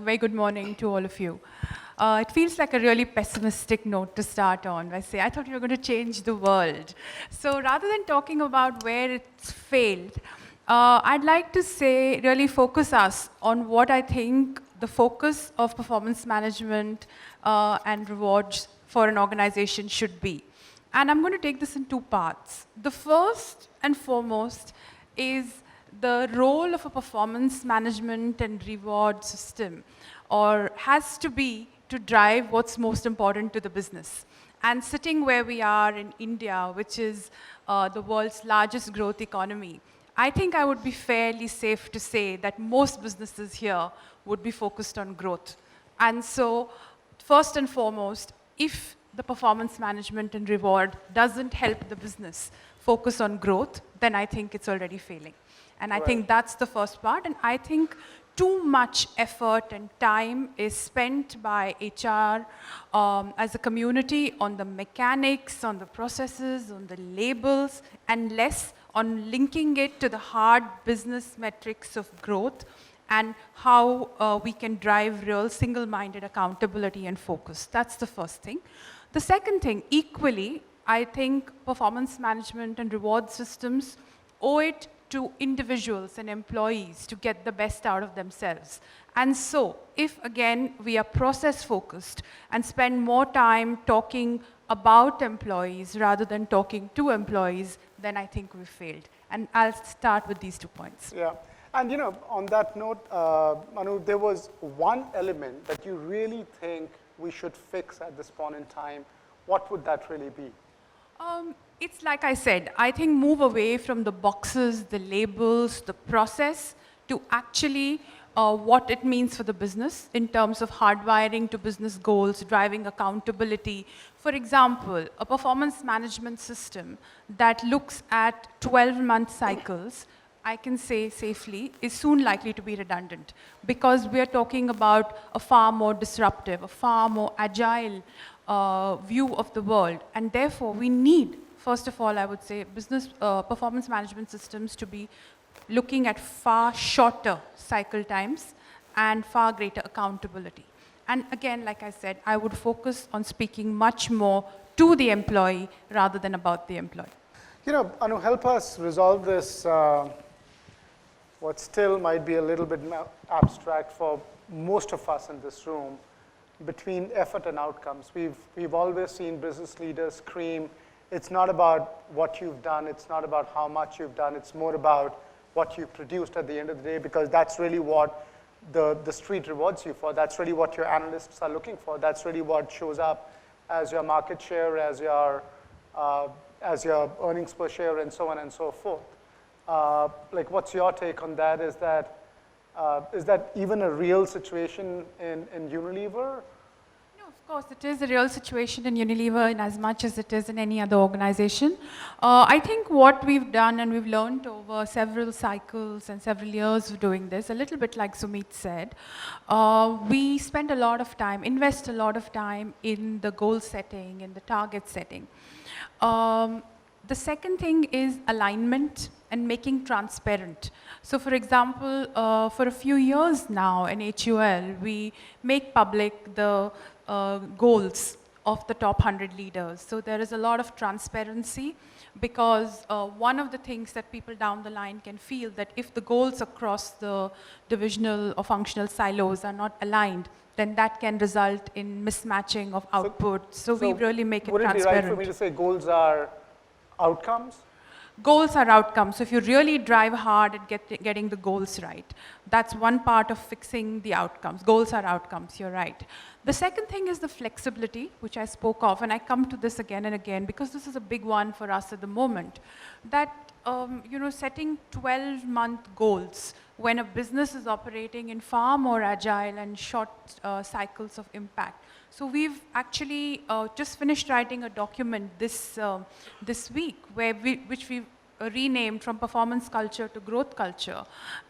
very good morning to all of you. It feels like a really pessimistic note to start on. I thought you were going to change the world. So rather than talking about where it's failed, I'd like to say, really focus us on what I think the focus of performance management and rewards for an organization should be. And I'm going to take this in two parts. The first and foremost is the role of a performance management and reward system, or has to be to drive what's most important to the business. And sitting where we are in India, which is the world's largest growth economy, I think I would be fairly safe to say that most businesses here would be focused on growth. And so, first and foremost, if the performance management and reward doesn't help the business focus on growth, then I think it's already failing. And I think that's the first part. And I think too much effort and time is spent by HR as a community on the mechanics, on the processes, on the labels, and less on linking it to the hard business metrics of growth and how we can drive real single-minded accountability and focus. That's the first thing. The second thing, equally, I think performance management and reward systems owe it to individuals and employees to get the best out of themselves. And so, if again we are process focused and spend more time talking about employees rather than talking to employees, then I think we've failed. And I'll start with these 2 points. Yeah, and on that note, Anu, there was one element that you really think we should fix at this point in time. What would that really be? It's like I said, I think move away from the boxes, the labels, the process, to actually what it means for the business in terms of hardwiring to business goals, driving accountability. For example, a performance management system that looks at 12-month cycles, I can say safely, is soon likely to be redundant, because we are talking about a far more disruptive, a far more agile view of the world. And therefore, we need, first of all, I would say, business performance management systems to be looking at far shorter cycle times and far greater accountability. And again, like I said, I would focus on speaking much more to the employee rather than about the employee. Anu, help us resolve this, what still might be a little bit abstract for most of us in this room, between effort and outcomes. We've always seen business leaders scream, it's not about what you've done, it's not about how much you've done, it's more about what you've produced at the end of the day, because that's really what the street rewards you for. That's really what your analysts are looking for. That's really what shows up as your market share, as your earnings per share, and so on and so forth. Like, what's your take on that? Is that even a real situation in Unilever? No, of course, it is a real situation in Unilever in as much as it is in any other organization. I think what we've done, and we've learned over several cycles and several years of doing this, a little bit like Sumit said, we spend a lot of time, invest a lot of time in the goal setting, in the target setting. The second thing is alignment and making transparent. So for example, for a few years now in HUL, we make public the goals of the top 100 leaders. So there is a lot of transparency, because one of the things that people down the line can feel that if the goals across the divisional or functional silos are not aligned, then that can result in mismatching of output. So we really make it transparent. Would it be right for me to say goals are outcomes? Goals are outcomes. So if you really drive hard at getting the goals right, that's one part of fixing the outcomes. Goals are outcomes, you're right. The second thing is the flexibility, which I spoke of, and I come to this again and again because this is a big one for us at the moment, that setting 12-month goals when a business is operating in far more agile and short cycles of impact. So we've actually just finished writing a document this week, which we've renamed from performance culture to growth culture.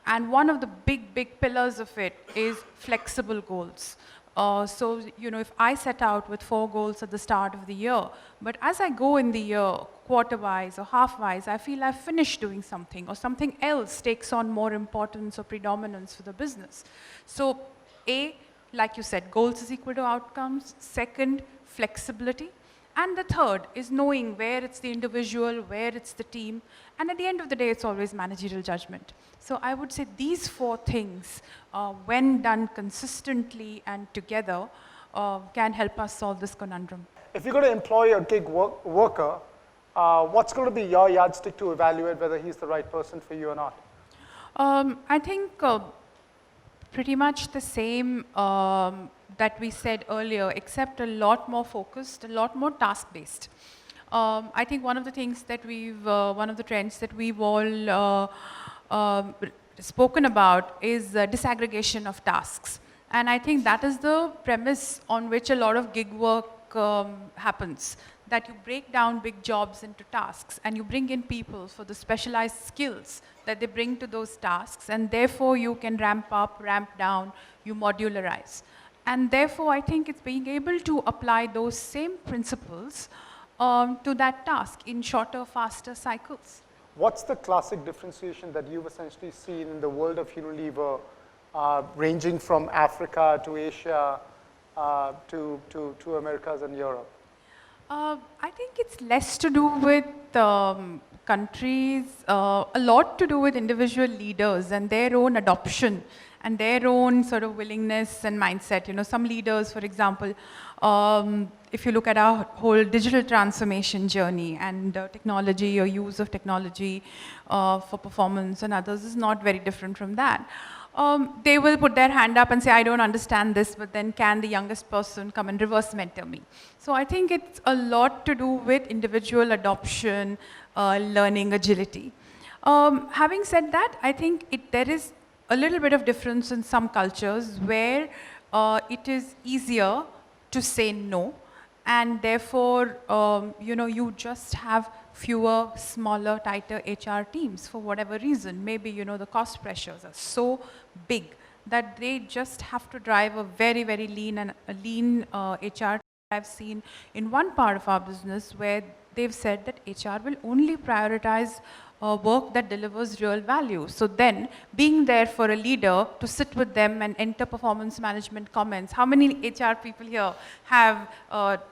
And one of the big pillars of it is flexible goals. So, if I set out with 4 goals at the start of the year, but as I go in the year, quarter-wise or half-wise, I feel I've finished doing something, or something else takes on more importance or predominance for the business. So, A, like you said, goals is equal to outcomes. Second, flexibility. And the third is knowing where it's the individual, where it's the team. And at the end of the day, it's always managerial judgment. So I would say these four things, when done consistently and together, can help us solve this conundrum. If you're going to employ a gig worker, what's going to be your yardstick to evaluate whether he's the right person for you or not? I think pretty much the same that we said earlier, except a lot more focused, a lot more task-based. I think one of the things that one of the trends that we've all spoken about is disaggregation of tasks. And I think that is the premise on which a lot of gig work happens, that you break down big jobs into tasks and you bring in people for the specialized skills that they bring to those tasks, and therefore you can ramp up, ramp down, you modularize. And therefore I think it's being able to apply those same principles to that task in shorter, faster cycles. What's the classic differentiation that you've essentially seen in the world of Unilever, ranging from Africa to Asia to Americas and Europe? I think it's less to do with countries, a lot to do with individual leaders and their own adoption and their own sort of willingness and mindset. You know, some leaders, for example, if you look at our whole digital transformation journey and technology or use of technology for performance and others is not very different from that. They will put their hand up and say, I don't understand this, but then can the youngest person come and reverse mentor me? So I think it's a lot to do with individual adoption, learning, agility. Having said that, I think there is a little bit of difference in some cultures where it is easier to say no, and therefore, you just have fewer, smaller, tighter HR teams for whatever reason. Maybe, the cost pressures are so big that they just have to drive a very, very lean HR. I've seen in one part of our business where they've said that HR will only prioritize work that delivers real value. So then, being there for a leader to sit with them and enter performance management comments. How many HR people here have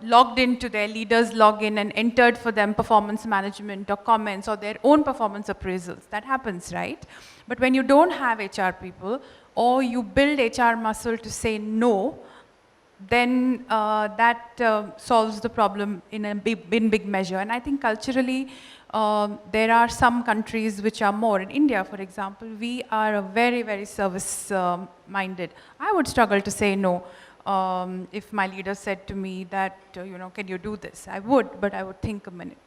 logged into their leaders' login and entered for them performance management or comments or their own performance appraisals? That happens, right? But when you don't have HR people, or you build HR muscle to say no, then that solves the problem in big measure. And I think culturally, there are some countries which are more. In India, for example, we are a very, very service-minded. I would struggle to say no if my leader said to me that, can you do this? I would, but I would think a minute.